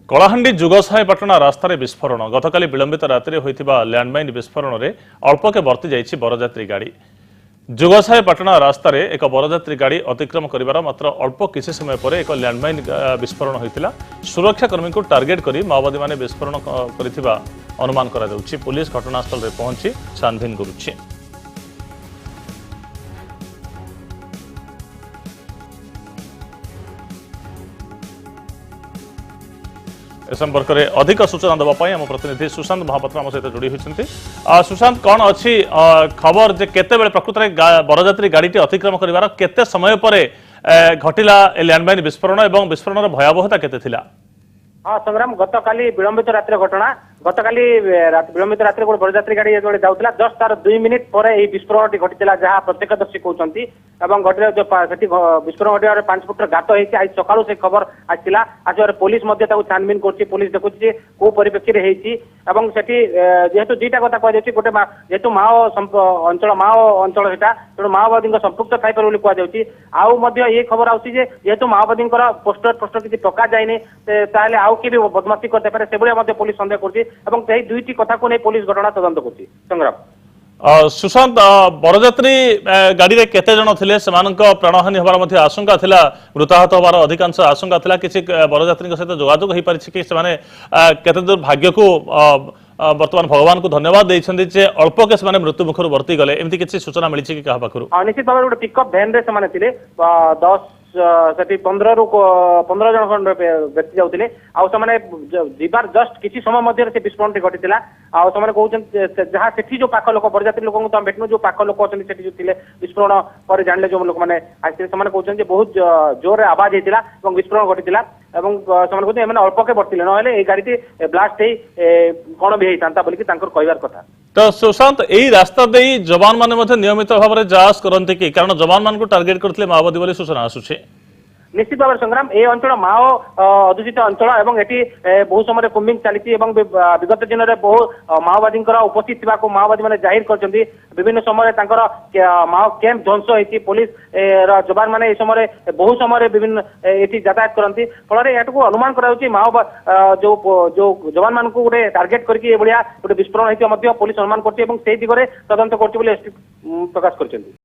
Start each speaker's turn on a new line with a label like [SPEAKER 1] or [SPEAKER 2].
[SPEAKER 1] कलाहांडी जुगसाईपाटना रास्तार विस्फोरण गतकाली विलंबित राति होता लैंडमाइन विस्फोरण में अल्पके बर्ती जाइछि बरजात्री गाड़ी। जुगसाईपाटना रास्तार एक बरजात्री गाड़ी अतिक्रम कर मात्र अल्प किसी समय पर एक लैंडमाइन विस्फोरण होता। सुरक्षाकर्मी को टार्गेट कर माओवादी मैंने विस्फोरण कर अनुमान करा जाउछि। पुलिस घटनास्थल में पहुंची छानभिन करुछि। ए संपर्क में अधिक सूचना देवाई आम प्रतिनिधि सुशांत महापात्र आम सहित जोड़ी होती। सुशांत कौन अच्छी खबर जे केते बेले प्रकृत में बरजात्री गाड़ी अतिक्रम कर केते समय पर घटिला लैंडमाइन विस्फोरण और विस्फोरण भयावहता केते थिला?
[SPEAKER 2] हाँ संग्राम गतकाली विलंबित रात्रि घटना गतकाली विलंबित रात्रि गोटे बरजात्री गाड़ी जो जाऊला जस्ट तार 2 मिनिट पर विस्फोरण घटी जहाँ प्रत्यक्षदर्शी कहते विस्फोरण घटना 5 फुट गात होती। आज सकाळु से खबर आसला आज पुलिस छानबिन कर पुलिस देखुची कौ परिप्रेक्षी जेहेतु दुईटा कथा कहुच्छी गोटे जेहेतु माओ अंचल सेटा तेणु माओवादी संपुक्त थाईपर बोली कहुच्छी। आउ ये खबर आउची जेहेतु माओवादी पोस्टर किसी पका जाए ताहले आउ कि भी बदमाशी करते पारे से पुलिस सन्देह कर दुईटी कथा को नहीं पुलिस घटना तदंत कर संग्राम।
[SPEAKER 1] सुशांत बरजात्री गाड़ी रे केते जन थिले सेमानक प्राणहानि होबार मध्ये आशंका थिला मृताहत होबार अधिकांश आशंका थिला किछि बरजात्री सहित जोगाजोग होई पारिछि कि सेमाने केते दूर भाग्य को वर्तमान भगवान को धन्यवाद देइछन्ति जे अल्प के सेमाने मृत्यु मुखर वर्ती गले एमति किछि सूचना मिलिछि कि कहा पाखरु?
[SPEAKER 2] निश्चित भाव गोटे पिकअप भैन रे सेमाने थिले 10 से 15 जन खंड व्यक्ति जाऊे आबार जस्ट किसी समय मध्य विस्फोरण घटी आने कहते जहाँ से जो पाख लोक बरजात्री लोक भेटनु जो पाख लोक अच्छे जो थे विस्फोरण पर जानले जो लोक मैंने कहते बहुत जोर आवाज होता विस्फोरण घटी कहते अल्पके बर्तिले ना गाड़ी ब्लास्ट कौन भी होता बोलिकी कहबार कथा।
[SPEAKER 1] तो सुशांत यही रास्ता दे जवान माने नियमित भाव में जांच करते कि कारण जवान मान को टार्गेट करते माओवादी बोली सूचना आसुचे।
[SPEAKER 2] निश्चित भाव संग्राम ए अंचल माओ अधूषित अंचल और ये बहुत समय कुम्बिंग चली विगत दिन में बहु माओवादी उपस्थित माओवादी मैंने जाहिर कर विभिन्न समय माओ कैंप ध्वंस होती पुलिस जवान मैंने समय बहु समय विभिन्न ये यातायात करती फल को अनुमान कर माओ जो जवान मान को गोटे टार्गेट करके गोटे विस्फोरण होती पुलिस अनुमान कर दिगरे तदंत कर प्रकाश कर।